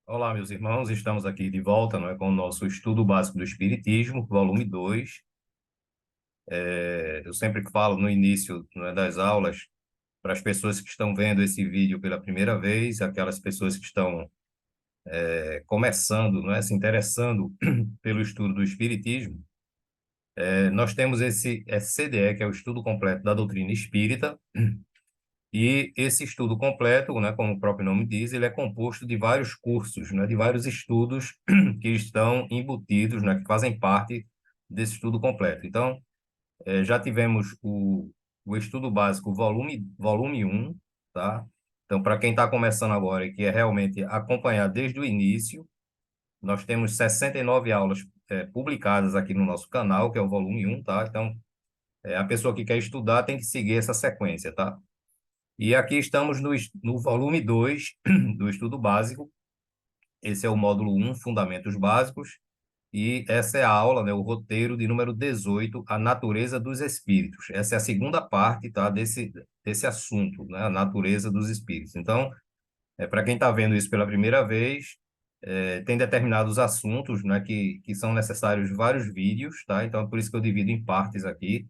Olá, meus irmãos, estamos aqui de volta, não é, com o nosso estudo básico do Espiritismo, volume 2. Eu sempre falo no início, não é, das aulas, para as pessoas que estão vendo esse vídeo pela primeira vez, aquelas pessoas que estão começando, não é, se interessando pelo estudo do Espiritismo. Nós temos esse CDE, que é o Estudo Completo da Doutrina Espírita, e esse estudo completo, né, como o próprio nome diz, ele é composto de vários cursos, né, de vários estudos que estão embutidos, né, que fazem parte desse estudo completo. Então, já tivemos o estudo básico volume um, tá? Então, para quem está começando agora e que é realmente acompanhar desde o início, nós temos 69 aulas publicadas aqui no nosso canal, que é o volume um, tá? Então, a pessoa que quer estudar tem que seguir essa sequência, tá? E aqui estamos no volume 2 do estudo básico. Esse é o módulo um, Fundamentos Básicos. E essa é a aula, né, o roteiro de número 18, A Natureza dos Espíritos. Essa é a segunda parte, tá, desse assunto, né, a natureza dos espíritos. Então, para quem está vendo isso pela primeira vez, tem determinados assuntos, né, que são necessários vários vídeos, tá? Então, é por isso que eu divido em partes aqui,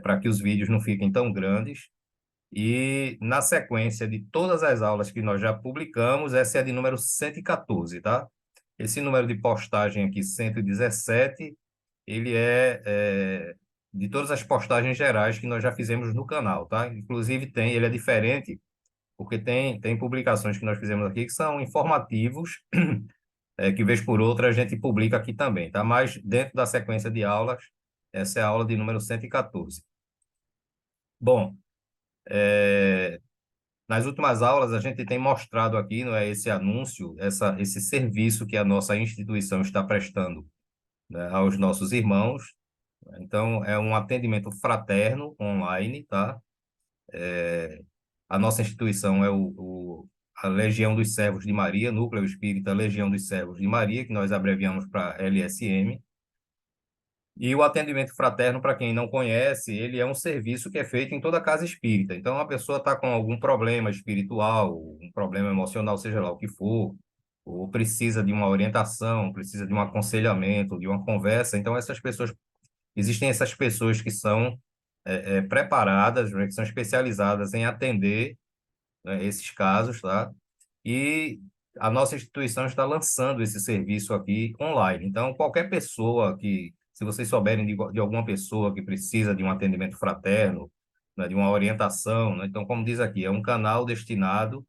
para que os vídeos não fiquem tão grandes. E na sequência de todas as aulas que nós já publicamos, essa é a de número 114, tá? Esse número de postagem aqui, 117, ele de todas as postagens gerais que nós já fizemos no canal, tá? Inclusive ele é diferente, porque tem publicações que nós fizemos aqui que são informativos, que vez por outra a gente publica aqui também, tá? Mas dentro da sequência de aulas, essa é a aula de número 114. Bom, é, nas últimas aulas, a gente tem mostrado aqui, não é, esse anúncio, esse serviço que a nossa instituição está prestando, né, aos nossos irmãos. Então, é um atendimento fraterno online, tá? A nossa instituição é a Legião dos Servos de Maria, Núcleo Espírita Legião dos Servos de Maria, que nós abreviamos para LSM. E o atendimento fraterno, para quem não conhece, ele é um serviço que é feito em toda casa espírita. Então, a pessoa está com algum problema espiritual, um problema emocional, seja lá o que for, ou precisa de uma orientação, precisa de um aconselhamento, de uma conversa. Então, existem essas pessoas que são preparadas, né, que são especializadas em atender, né, esses casos, tá? E a nossa instituição está lançando esse serviço aqui online. Então, qualquer pessoa se vocês souberem de alguma pessoa que precisa de um atendimento fraterno, né, de uma orientação, né? Então, como diz aqui, é um canal destinado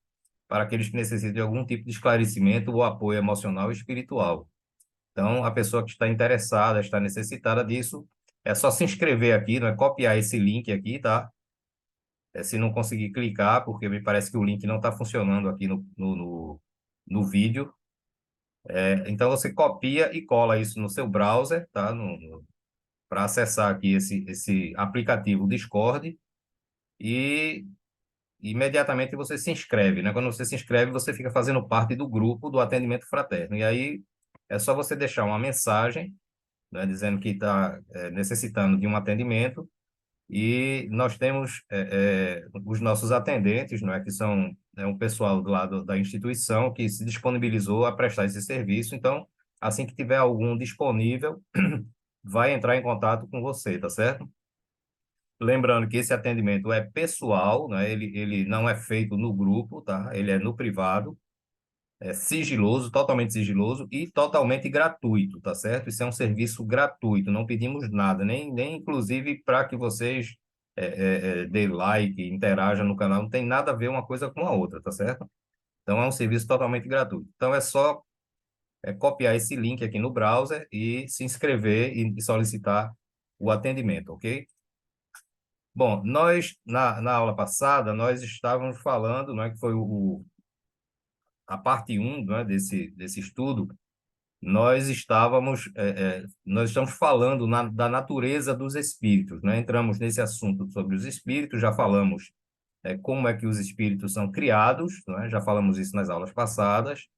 para aqueles que necessitam de algum tipo de esclarecimento ou apoio emocional e espiritual. Então, a pessoa que está interessada, está necessitada disso, é só se inscrever aqui, né? Copiar esse link aqui, tá? Se não conseguir clicar, porque me parece que o link não está funcionando aqui no vídeo. Então, você copia e cola isso no seu browser, tá? Para acessar aqui esse aplicativo Discord e imediatamente você se inscreve, né? Quando você se inscreve, você fica fazendo parte do grupo do atendimento fraterno. E aí é só você deixar uma mensagem, né, dizendo que está necessitando de um atendimento. E nós temos os nossos atendentes, não é, que são um pessoal do lado da instituição que se disponibilizou a prestar esse serviço. Então, assim que tiver algum disponível, vai entrar em contato com você, tá certo? Lembrando que esse atendimento é pessoal, né? Ele não é feito no grupo, tá? Ele é no privado, é sigiloso, totalmente sigiloso e totalmente gratuito, tá certo? Isso é um serviço gratuito, não pedimos nada, nem inclusive para que vocês dê like, interajam no canal, não tem nada a ver uma coisa com a outra, tá certo? Então é um serviço totalmente gratuito. Então é só copiar esse link aqui no browser e se inscrever e solicitar o atendimento, ok? Bom, na aula passada, nós estávamos falando, não é, que foi a parte um, né, desse estudo. Nós estamos falando da natureza dos espíritos, né? Entramos nesse assunto sobre os espíritos, já falamos como é que os espíritos são criados, né? Já falamos isso nas aulas passadas,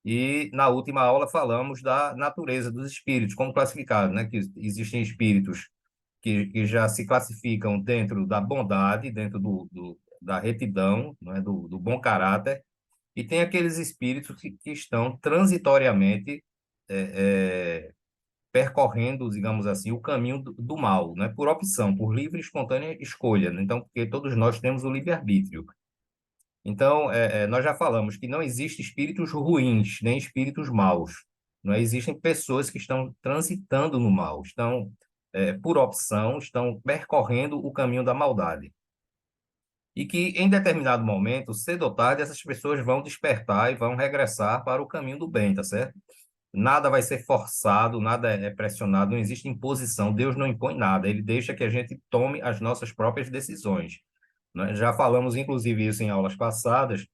e na última aula falamos da natureza dos espíritos, como classificados, né? Que existem espíritos que já se classificam dentro da bondade, dentro da retidão, né? Do bom caráter, e tem aqueles espíritos que estão transitoriamente percorrendo, digamos assim, o caminho do mal, né? Por opção, por livre e espontânea escolha, né? Então, porque todos nós temos o livre-arbítrio. Então, nós já falamos que não existem espíritos ruins, nem espíritos maus. Não existem pessoas que estão transitando no mal, estão, por opção, estão percorrendo o caminho da maldade. E que, em determinado momento, cedo ou tarde, essas pessoas vão despertar e vão regressar para o caminho do bem, tá certo? Nada vai ser forçado, nada é pressionado, não existe imposição. Deus não impõe nada, ele deixa que a gente tome as nossas próprias decisões, né? Já falamos, inclusive, isso em aulas passadas,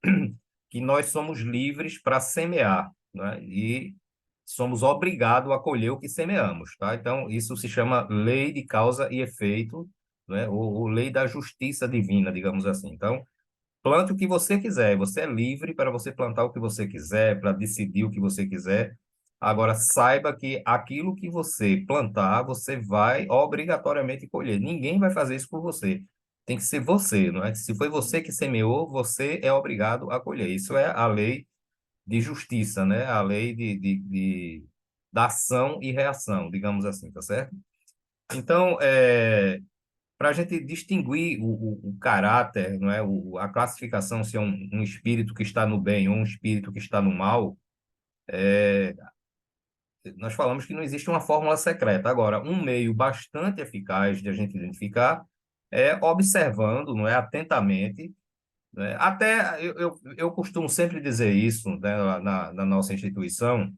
que nós somos livres para semear, né? E somos obrigados a colher o que semeamos, tá? Então, isso se chama lei de causa e efeito, né? Ou lei da justiça divina, digamos assim. Então, plante o que você quiser, você é livre para você plantar o que você quiser, para decidir o que você quiser. Agora, saiba que aquilo que você plantar, você vai obrigatoriamente colher. Ninguém vai fazer isso por você. Tem que ser você, não é? Se foi você que semeou, você é obrigado a colher. Isso é a lei de justiça, né? A lei da ação e reação, digamos assim, tá certo? Então, para a gente distinguir o caráter, não é? A classificação se é um espírito que está no bem ou um espírito que está no mal, nós falamos que não existe uma fórmula secreta. Agora, um meio bastante eficaz de a gente identificar é observando, não é, atentamente, né? Até eu costumo sempre dizer isso, né, na nossa instituição,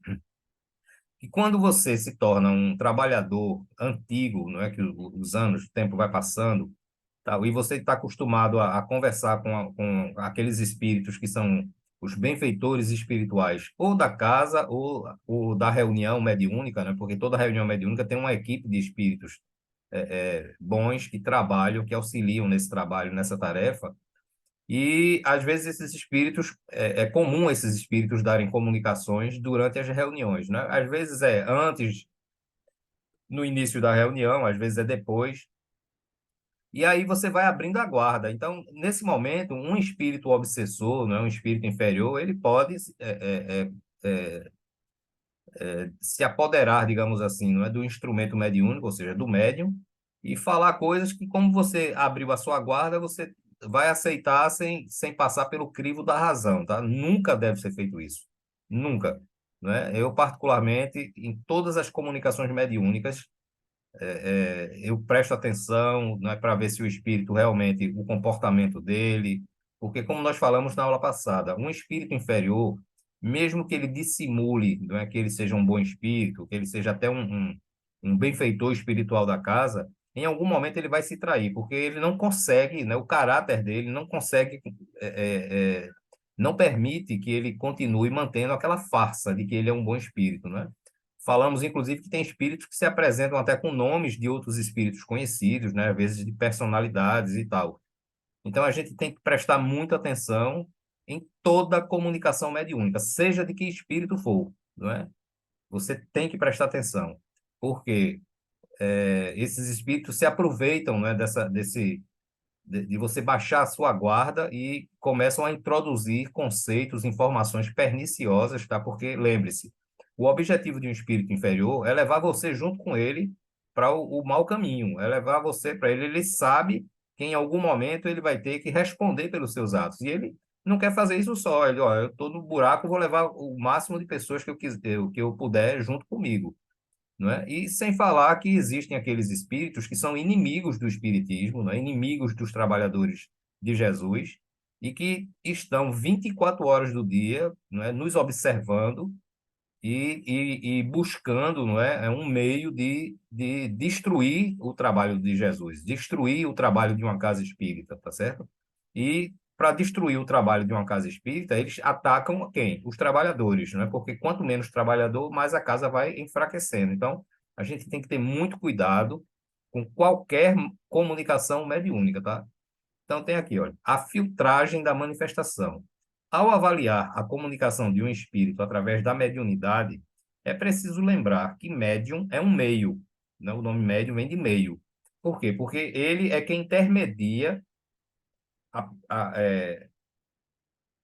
que quando você se torna um trabalhador antigo, não é que os anos, o tempo vai passando, tal, e você está acostumado a conversar com aqueles espíritos que são os benfeitores espirituais, ou da casa, ou da reunião mediúnica, né? Porque toda reunião mediúnica tem uma equipe de espíritos bons que trabalham, que auxiliam nesse trabalho, nessa tarefa. E, às vezes, esses espíritos, é comum esses espíritos darem comunicações durante as reuniões, né? Às vezes é antes, no início da reunião, às vezes é depois. E aí você vai abrindo a guarda. Então, nesse momento, um espírito obsessor, não é, um espírito inferior, ele pode se apoderar, digamos assim, não é, do instrumento mediúnico, ou seja, do médium, e falar coisas que, como você abriu a sua guarda, você vai aceitar sem passar pelo crivo da razão, tá? Nunca deve ser feito isso. Nunca. Né? Eu, particularmente, em todas as comunicações mediúnicas, eu presto atenção, né, para ver se o espírito realmente, o comportamento dele, porque como nós falamos na aula passada, um espírito inferior, mesmo que ele dissimule, não é, que ele seja um bom espírito, que ele seja até um benfeitor espiritual da casa, em algum momento ele vai se trair, porque ele não consegue, né, o caráter dele não consegue, é, é, é, não permite que ele continue mantendo aquela farsa de que ele é um bom espírito, né? Falamos, inclusive, que tem espíritos que se apresentam até com nomes de outros espíritos conhecidos, né? Às vezes de personalidades e tal. Então, a gente tem que prestar muita atenção em toda a comunicação mediúnica, seja de que espírito for, não é? Você tem que prestar atenção, porque esses espíritos se aproveitam, né, de você baixar a sua guarda e começam a introduzir conceitos, informações perniciosas, tá? Porque, lembre-se, o objetivo de um espírito inferior é levar você junto com ele para o mau caminho, é levar você para ele. Ele sabe que em algum momento ele vai ter que responder pelos seus atos. E ele não quer fazer isso só. Ele, ó, eu estou no buraco, vou levar o máximo de pessoas que eu puder junto comigo, não é? E sem falar que existem aqueles espíritos que são inimigos do espiritismo, não é? Inimigos dos trabalhadores de Jesus, e que estão 24 horas do dia, não é? Nos observando e buscando, não é? Um meio de destruir o trabalho de Jesus, destruir o trabalho de uma casa espírita, tá certo? E para destruir o trabalho de uma casa espírita, eles atacam quem? Os trabalhadores, não é? Porque quanto menos trabalhador, mais a casa vai enfraquecendo. Então, a gente tem que ter muito cuidado com qualquer comunicação mediúnica, tá? Então, tem aqui, olha, a filtragem da manifestação. Ao avaliar a comunicação de um espírito através da mediunidade, é preciso lembrar que médium é um meio, né? O nome médium vem de meio. Por quê? Porque ele é quem intermedia a, a, é,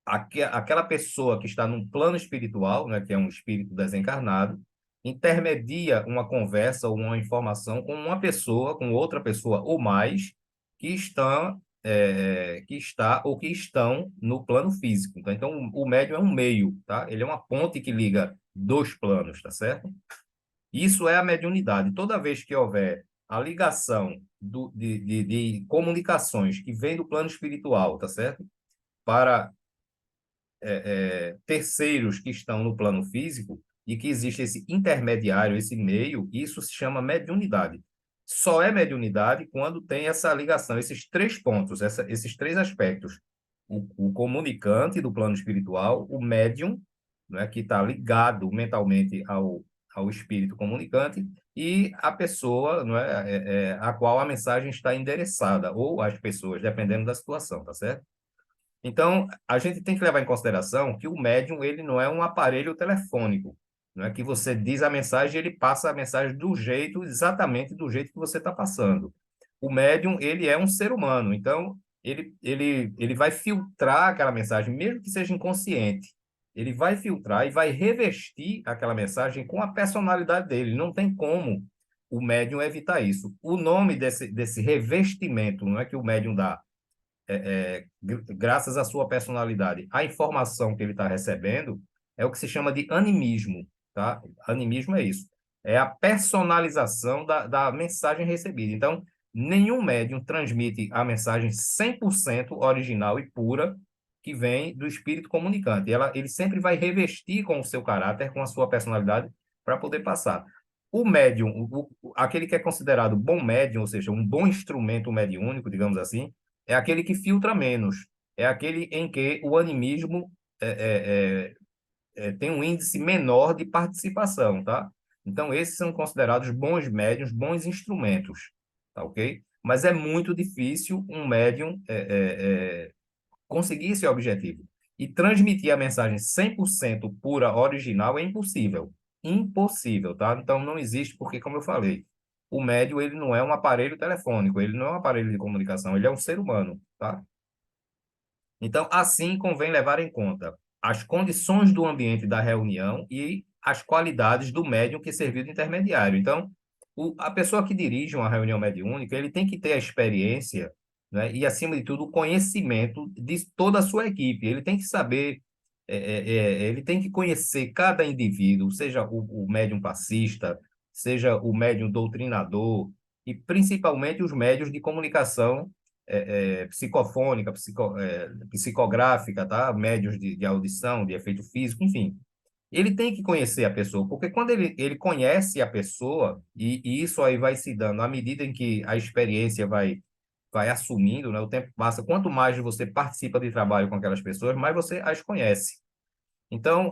aquela pessoa que está num plano espiritual, né, que é um espírito desencarnado, intermedia uma conversa ou uma informação com uma pessoa, com outra pessoa ou mais, que está ou que estão no plano físico. Então, o médium é um meio, tá? Ele é uma ponte que liga dois planos, tá certo? Isso é a mediunidade. Toda vez que houver a ligação de comunicações que vêm do plano espiritual, tá certo? Para terceiros que estão no plano físico e que existe esse intermediário, esse meio, isso se chama mediunidade. Só é mediunidade quando tem essa ligação, esses três pontos, esses três aspectos. O comunicante do plano espiritual, o médium, né, que está ligado mentalmente ao espírito comunicante, e a pessoa, não a qual a mensagem está endereçada, ou as pessoas, dependendo da situação, tá certo? Então, a gente tem que levar em consideração que o médium, ele não é um aparelho telefônico. Não é que você diz a mensagem e ele passa a mensagem exatamente do jeito que você está passando. O médium, ele é um ser humano, então ele vai filtrar aquela mensagem, mesmo que seja inconsciente. Ele vai filtrar e vai revestir aquela mensagem com a personalidade dele. Não tem como o médium evitar isso. O nome desse revestimento, não é que o médium dá, graças à sua personalidade, a informação que ele está recebendo é o que se chama de animismo, tá? Animismo é isso, é a personalização da mensagem recebida. Então, nenhum médium transmite a mensagem 100% original e pura que vem do espírito comunicante. Ele sempre vai revestir com o seu caráter, com a sua personalidade, para poder passar. O médium, aquele que é considerado bom médium, ou seja, um bom instrumento mediúnico, digamos assim, é aquele que filtra menos, é aquele em que o animismo tem um índice menor de participação, tá? Então, esses são considerados bons médiums, bons instrumentos, tá ok? Mas é muito difícil um médium conseguir esse objetivo. E transmitir a mensagem 100% pura, original, é impossível. Impossível, tá? Então, não existe, porque, como eu falei, o médium, ele não é um aparelho telefônico, ele não é um aparelho de comunicação, ele é um ser humano, tá? Então, assim, convém levar em conta as condições do ambiente da reunião e as qualidades do médium que serviu de intermediário. Então, a pessoa que dirige uma reunião mediúnica, ele tem que ter a experiência, né, e, acima de tudo, o conhecimento de toda a sua equipe. Ele tem que saber, ele tem que conhecer cada indivíduo, seja o médium passista, seja o médium doutrinador, e principalmente os médios de comunicação psicofônica, psicográfica, tá? Médios de audição, de efeito físico, enfim. Ele tem que conhecer a pessoa, porque quando ele conhece a pessoa, e isso aí vai se dando à medida em que a experiência vai assumindo, né? O tempo passa, quanto mais você participa de trabalho com aquelas pessoas, mais você as conhece. Então,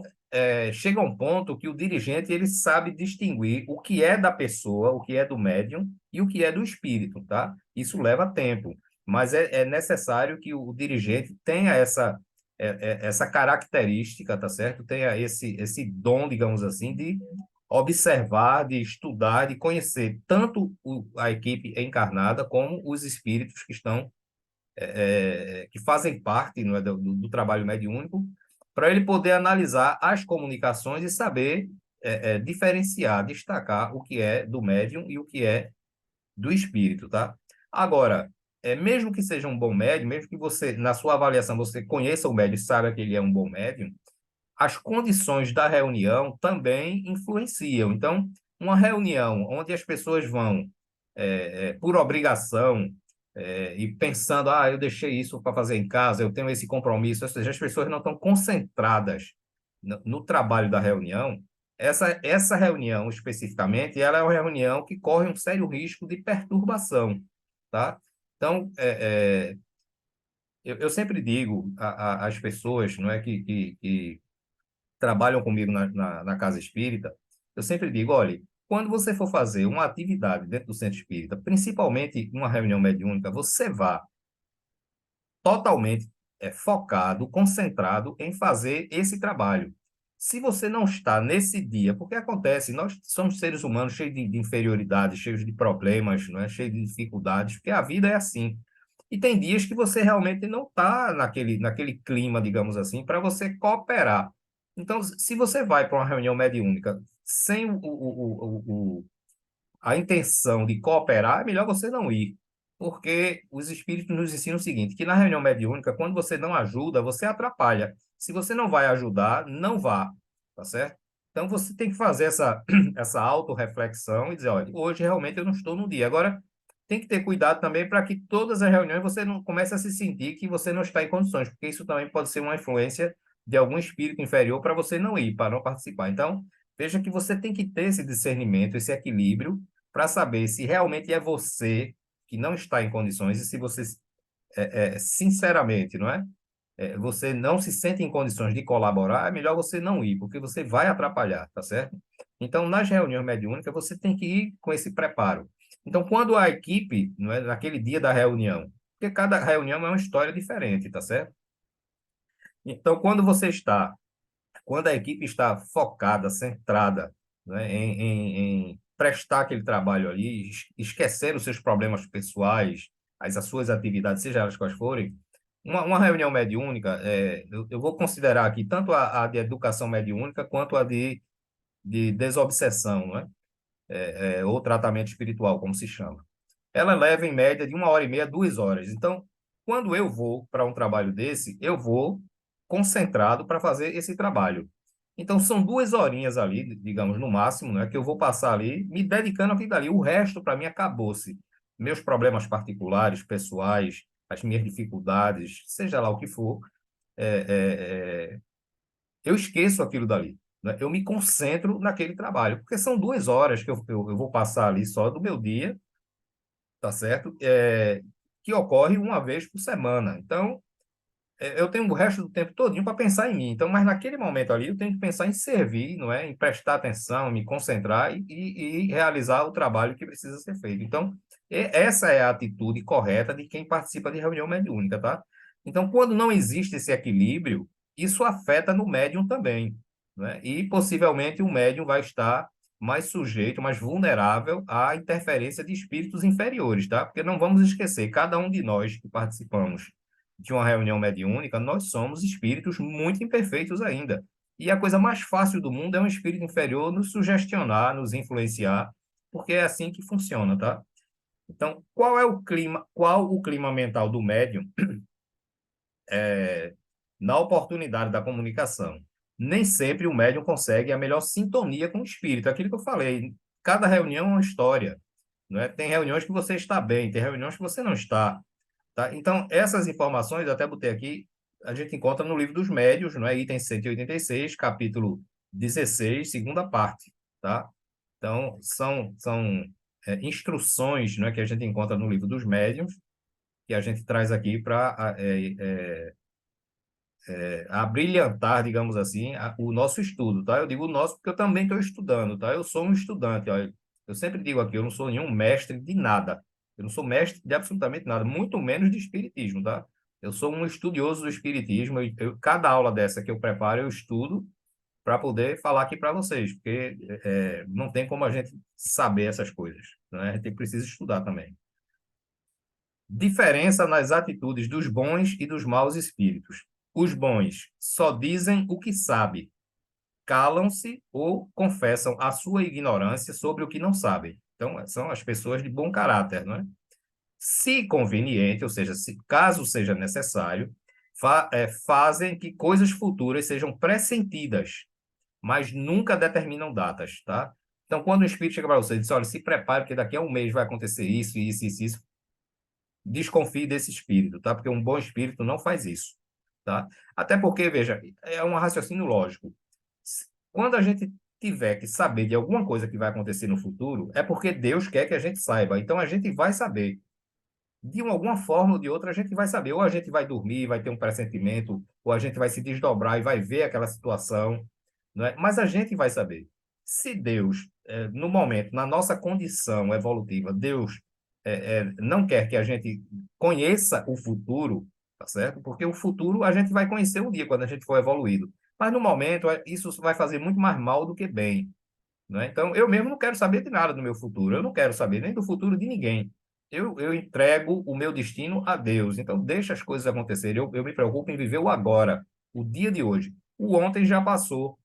chega um ponto que o dirigente ele sabe distinguir o que é da pessoa, o que é do médium e o que é do espírito, tá? Isso leva tempo, mas é necessário que o dirigente tenha essa característica, tá certo? Tenha esse dom, digamos assim, de observar, de estudar, de conhecer tanto a equipe encarnada como os espíritos que estão que fazem parte, não é, do trabalho mediúnico, para ele poder analisar as comunicações e saber diferenciar, destacar o que é do médium e o que é do espírito, tá? Agora, mesmo que seja um bom médium, mesmo que você, na sua avaliação, você conheça o médium e saiba que ele é um bom médium, as condições da reunião também influenciam. Então, uma reunião onde as pessoas vão por obrigação e pensando, eu deixei isso para fazer em casa, eu tenho esse compromisso, ou seja, as pessoas não estão concentradas no trabalho da reunião. Essa reunião, especificamente, ela é uma reunião que corre um sério risco de perturbação, tá? Então, eu sempre digo às pessoas, não é, que trabalham comigo na casa espírita, eu sempre digo, olha, quando você for fazer uma atividade dentro do centro espírita, principalmente uma reunião mediúnica, você vá totalmente focado, concentrado em fazer esse trabalho. Se você não está nesse dia, porque acontece, nós somos seres humanos cheios de inferioridade, cheios de problemas, não é? Cheios de dificuldades, porque a vida é assim. E tem dias que você realmente não está naquele clima, digamos assim, para você cooperar. Então, se você vai para uma reunião mediúnica sem a intenção de cooperar, é melhor você não ir. Porque os espíritos nos ensinam o seguinte, que na reunião mediúnica, quando você não ajuda, você atrapalha. Se você não vai ajudar, não vá, tá certo? Então você tem que fazer essa autorreflexão e dizer, olha, hoje realmente eu não estou no dia. Agora, tem que ter cuidado também para que todas as reuniões você não comece a se sentir que você não está em condições, porque isso também pode ser uma influência de algum espírito inferior para você não ir, para não participar. Então, veja que você tem que ter esse discernimento, esse equilíbrio, para saber se realmente é você que não está em condições e se você, sinceramente, não é? Você não se sente em condições de colaborar, é melhor você não ir, porque você vai atrapalhar, tá certo? Então, nas reuniões mediúnicas, você tem que ir com esse preparo. Então, quando a equipe, não é, naquele dia da reunião, porque cada reunião é uma história diferente, tá certo? Então, quando a equipe está focada, centrada, né, em prestar aquele trabalho ali, esquecer os seus problemas pessoais, as suas atividades, seja elas quais forem, uma reunião mediúnica, eu vou considerar aqui tanto a de educação mediúnica quanto a de desobsessão, né? Ou tratamento espiritual, como se chama. Ela leva em média de 1 hora e meia, 2 horas. Então, quando eu vou para um trabalho desse, eu vou concentrado para fazer esse trabalho. Então, são 2 horinhas ali, digamos, no máximo, né, que eu vou passar ali me dedicando àquilo dali. O resto, para mim, acabou-se. Meus problemas particulares, pessoais, as minhas dificuldades, seja lá o que for, eu esqueço aquilo dali. Né? Eu me concentro naquele trabalho, porque são 2 horas que eu vou passar ali só do meu dia, tá certo? Que ocorre uma vez por semana. Então, eu tenho o resto do tempo todinho para pensar em mim. Então, mas naquele momento ali, eu tenho que pensar em servir, não é? Em prestar atenção, me concentrar e realizar o trabalho que precisa ser feito. Então, essa é a atitude correta de quem participa de reunião mediúnica, tá? Então, quando não existe esse equilíbrio, isso afeta no médium também, né? E possivelmente o médium vai estar mais sujeito, mais vulnerável à interferência de espíritos inferiores, tá? Porque não vamos esquecer, cada um de nós que participamos de uma reunião mediúnica, nós somos espíritos muito imperfeitos ainda. E a coisa mais fácil do mundo é um espírito inferior nos sugestionar, nos influenciar, porque é assim que funciona, tá? Então, qual o clima mental do médium na oportunidade da comunicação? Nem sempre o médium consegue a melhor sintonia com o espírito. Aquilo que eu falei, cada reunião é uma história, não é? Tem reuniões que você está bem, tem reuniões que você não está. Tá? Então, essas informações, eu até botei aqui, a gente encontra no livro dos médiuns, não é? Item 186, capítulo 16, segunda parte. Tá? Então, são instruções, não é, que a gente encontra no livro dos médiuns, que a gente traz aqui para abrilhantar, digamos assim, o nosso estudo. Tá? Eu digo o nosso porque eu também estou estudando. Tá? Eu sou um estudante. Ó. Eu sempre digo aqui, eu não sou nenhum mestre de nada. Eu não sou mestre de absolutamente nada, muito menos de espiritismo, tá? Eu sou um estudioso do espiritismo. Cada aula dessa que eu preparo, eu estudo para poder falar aqui para vocês, porque não tem como a gente saber essas coisas, né? A gente precisa estudar também. Diferença nas atitudes dos bons e dos maus espíritos. Os bons só dizem o que sabem, calam-se ou confessam a sua ignorância sobre o que não sabem. Então, são as pessoas de bom caráter, não é? Se conveniente, ou seja, se caso seja necessário, fazem que coisas futuras sejam pressentidas, mas nunca determinam datas, tá? Então, quando o espírito chega para você e diz, olha, se prepare, porque daqui a um mês vai acontecer isso, isso, isso, isso, desconfie desse espírito, tá? Porque um bom espírito não faz isso, tá? Até porque, veja, é um raciocínio lógico. Quando a gente tiver que saber de alguma coisa que vai acontecer no futuro, é porque Deus quer que a gente saiba. Então, a gente vai saber. De alguma forma ou de outra, a gente vai saber. Ou a gente vai dormir, vai ter um pressentimento, ou a gente vai se desdobrar e vai ver aquela situação, não é? Mas a gente vai saber. Se Deus, no momento, na nossa condição evolutiva, Deus não quer que a gente conheça o futuro, tá certo? Porque o futuro a gente vai conhecer um dia, quando a gente for evoluído. Mas no momento, isso vai fazer muito mais mal do que bem, não é? Então, eu mesmo não quero saber de nada do meu futuro. Eu não quero saber nem do futuro de ninguém. eu entrego o meu destino a Deus. Então, deixa as coisas acontecerem. Eu me preocupo em viver o agora, o dia de hoje. O ontem já passou,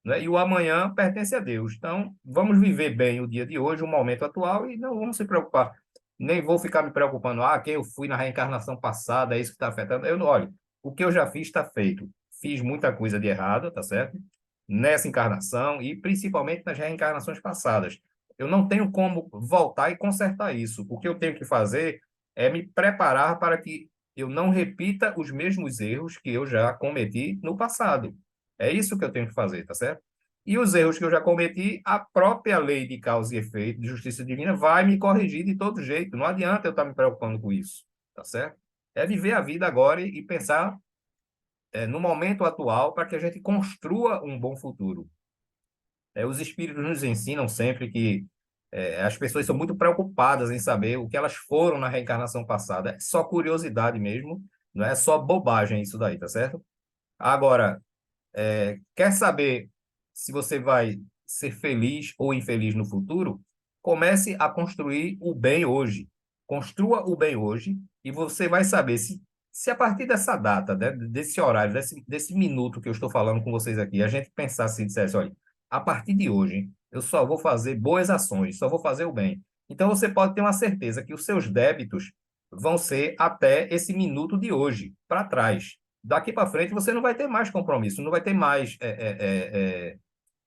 né? E o amanhã pertence a Deus. Então, vamos viver bem o dia de hoje, o momento atual, e não vamos se preocupar. Nem vou ficar me preocupando, quem eu fui na reencarnação passada, é isso que está afetando. Eu não, olha, o que eu já fiz está feito. Fiz muita coisa de errada, tá certo? Nessa encarnação e principalmente nas reencarnações passadas. Eu não tenho como voltar e consertar isso. O que eu tenho que fazer é me preparar para que eu não repita os mesmos erros que eu já cometi no passado. É isso que eu tenho que fazer, tá certo? E os erros que eu já cometi, a própria lei de causa e efeito, de justiça divina, vai me corrigir de todo jeito. Não adianta eu estar me preocupando com isso, tá certo? É viver a vida agora e pensar no momento atual para que a gente construa um bom futuro. Os espíritos nos ensinam sempre que as pessoas são muito preocupadas em saber o que elas foram na reencarnação passada. É só curiosidade mesmo, não é só bobagem isso daí, tá certo? Agora, quer saber se você vai ser feliz ou infeliz no futuro? Comece a construir o bem hoje. Construa o bem hoje e você vai saber se a partir dessa data, né, desse horário, desse minuto que eu estou falando com vocês aqui, a gente pensasse e dissesse, olha, a partir de hoje, eu só vou fazer boas ações, só vou fazer o bem. Então você pode ter uma certeza que os seus débitos vão ser até esse minuto de hoje, para trás. Daqui para frente você não vai ter mais compromisso, não vai ter mais,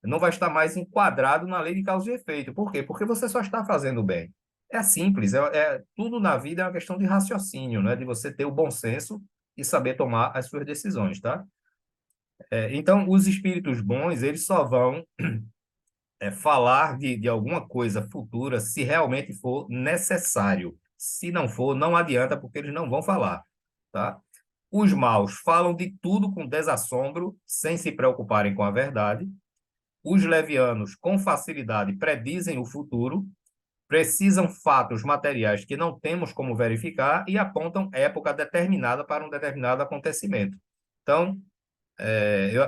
não vai estar mais enquadrado na lei de causa e efeito. Por quê? Porque você só está fazendo o bem. É simples, tudo na vida é uma questão de raciocínio, né? De você ter o bom senso e saber tomar as suas decisões, tá? Então, os espíritos bons, eles só vão falar de alguma coisa futura se realmente for necessário. Se não for, não adianta, porque eles não vão falar, tá? Os maus falam de tudo com desassombro, sem se preocuparem com a verdade. Os levianos, com facilidade, predizem o futuro, precisam fatos materiais que não temos como verificar e apontam época determinada para um determinado acontecimento. Então,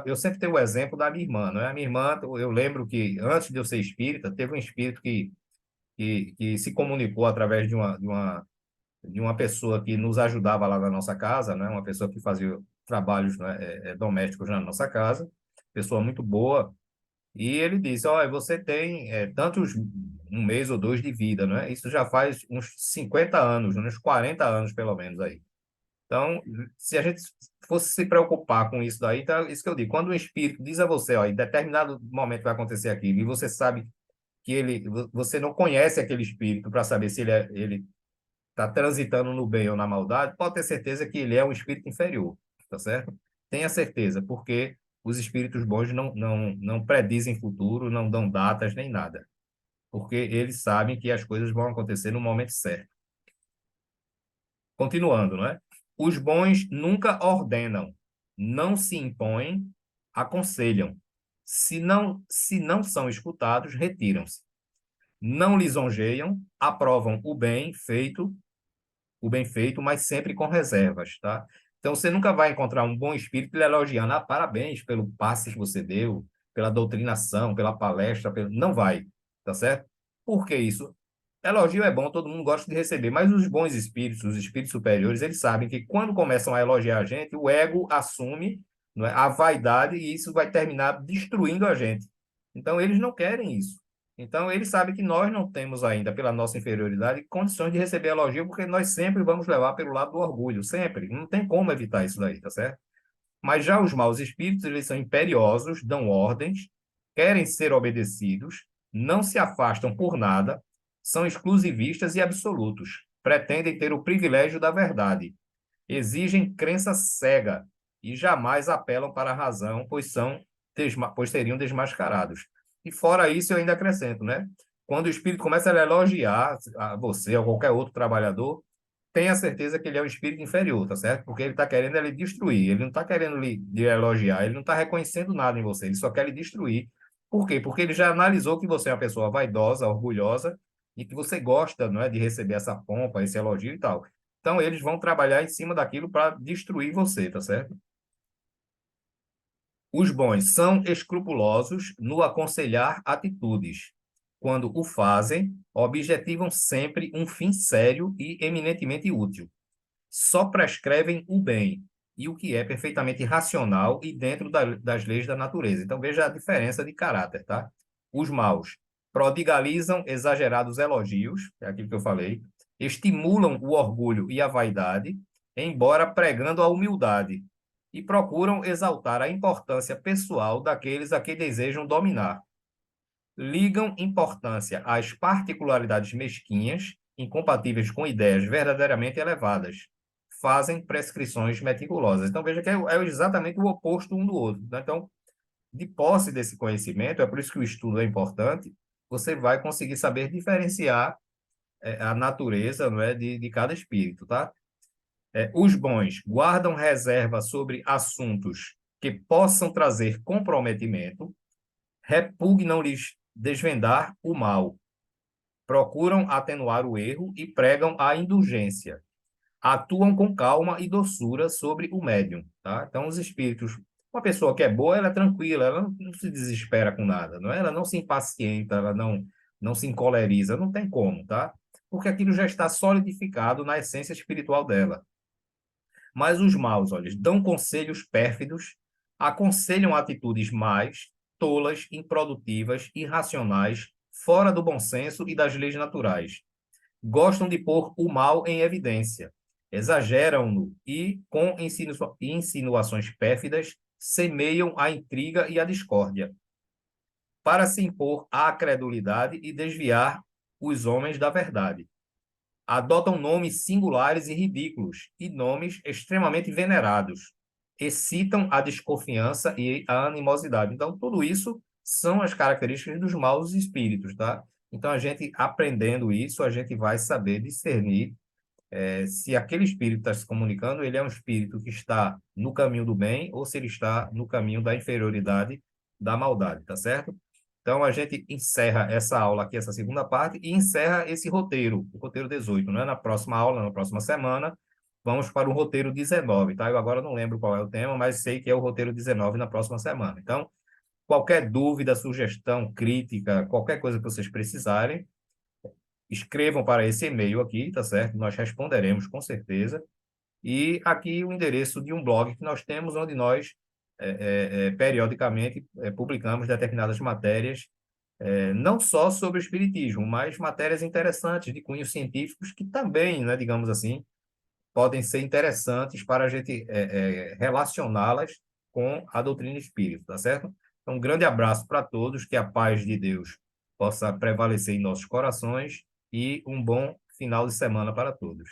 eu sempre tenho o exemplo da minha irmã, não é? A minha irmã, eu lembro que antes de eu ser espírita, teve um espírito que se comunicou através de uma pessoa que nos ajudava lá na nossa casa, né? Uma pessoa que fazia trabalhos, né, domésticos na nossa casa, pessoa muito boa. E ele disse: olha, você tem tantos, um mês ou dois de vida, né? Isso já faz uns 50 anos, uns 40 anos pelo menos aí. Então, se a gente fosse se preocupar com isso daí, então, isso que eu digo, quando um espírito diz a você, ó, em determinado momento vai acontecer aquilo, e você sabe que você não conhece aquele espírito para saber se ele está transitando no bem ou na maldade, pode ter certeza que ele é um espírito inferior, tá certo? Tenha certeza, porque os espíritos bons não predizem futuro, não dão datas nem nada, porque eles sabem que as coisas vão acontecer no momento certo. Continuando, não é? Os bons nunca ordenam, não se impõem, aconselham. Se não são escutados, retiram-se. Não lisonjeiam, aprovam o bem feito, mas sempre com reservas, tá? Então, você nunca vai encontrar um bom espírito lhe elogiando, parabéns pelo passe que você deu, pela doutrinação, pela palestra, não vai, tá certo? Por que isso? Elogio é bom, todo mundo gosta de receber, mas os bons espíritos, os espíritos superiores, eles sabem que quando começam a elogiar a gente, o ego assume, não é, a vaidade e isso vai terminar destruindo a gente. Então, eles não querem isso. Então, eles sabem que nós não temos ainda, pela nossa inferioridade, condições de receber elogio, porque nós sempre vamos levar pelo lado do orgulho, sempre. Não tem como evitar isso daí, tá certo? Mas já os maus espíritos, eles são imperiosos, dão ordens, querem ser obedecidos, não se afastam por nada, são exclusivistas e absolutos, pretendem ter o privilégio da verdade, exigem crença cega e jamais apelam para a razão, pois seriam desmascarados. E fora isso, eu ainda acrescento, né? Quando o espírito começa a elogiar a você ou qualquer outro trabalhador, tenha certeza que ele é um espírito inferior, tá certo? Porque ele está querendo lhe destruir, ele não está querendo lhe elogiar, ele não está reconhecendo nada em você, ele só quer lhe destruir. Por quê? Porque ele já analisou que você é uma pessoa vaidosa, orgulhosa, e que você gosta, não é, de receber essa pompa, esse elogio e tal. Então, eles vão trabalhar em cima daquilo para destruir você, tá certo? Os bons são escrupulosos no aconselhar atitudes, quando o fazem, objetivam sempre um fim sério e eminentemente útil. Só prescrevem o bem e o que é perfeitamente racional e dentro das leis da natureza. Então, veja a diferença de caráter, tá? Os maus prodigalizam exagerados elogios, é aquilo que eu falei, estimulam o orgulho e a vaidade, embora pregando a humildade, e procuram exaltar a importância pessoal daqueles a quem desejam dominar. Ligam importância às particularidades mesquinhas, incompatíveis com ideias verdadeiramente elevadas. Fazem prescrições meticulosas. Então, veja que é exatamente o oposto um do outro, né? Então, de posse desse conhecimento, é por isso que o estudo é importante, você vai conseguir saber diferenciar a natureza, não é, de cada espírito, tá? Os bons guardam reserva sobre assuntos que possam trazer comprometimento, repugnam-lhes desvendar o mal, procuram atenuar o erro e pregam a indulgência. Atuam com calma e doçura sobre o médium, tá? Então, os espíritos, uma pessoa que é boa, ela é tranquila, ela não se desespera com nada, não é? Ela não se impacienta, ela não se encoleriza, não tem como, tá? Porque aquilo já está solidificado na essência espiritual dela. Mas os maus, olha, dão conselhos pérfidos, aconselham atitudes más, tolas, improdutivas, irracionais, fora do bom senso e das leis naturais. Gostam de pôr o mal em evidência, exageram-no e, com insinuações pérfidas, semeiam a intriga e a discórdia, para se impor à credulidade e desviar os homens da verdade. Adotam nomes singulares e ridículos e nomes extremamente venerados. Excitam a desconfiança e a animosidade. Então, tudo isso são as características dos maus espíritos, tá? Então, a gente aprendendo isso, a gente vai saber discernir se aquele espírito está se comunicando, ele é um espírito que está no caminho do bem ou se ele está no caminho da inferioridade, da maldade, tá certo? Então, a gente encerra essa aula aqui, essa segunda parte, e encerra esse roteiro, o roteiro 18, né? Na próxima aula, na próxima semana, vamos para o roteiro 19, tá? Eu agora não lembro qual é o tema, mas sei que é o roteiro 19 na próxima semana. Então, qualquer dúvida, sugestão, crítica, qualquer coisa que vocês precisarem, escrevam para esse e-mail aqui, tá certo? Nós responderemos com certeza. E aqui o endereço de um blog que nós temos, onde nós periodicamente publicamos determinadas matérias, não só sobre o espiritismo, mas matérias interessantes de cunhos científicos que também, né, digamos assim, podem ser interessantes para a gente relacioná-las com a doutrina espírita, tá certo? Então, um grande abraço para todos, que a paz de Deus possa prevalecer em nossos corações e um bom final de semana para todos.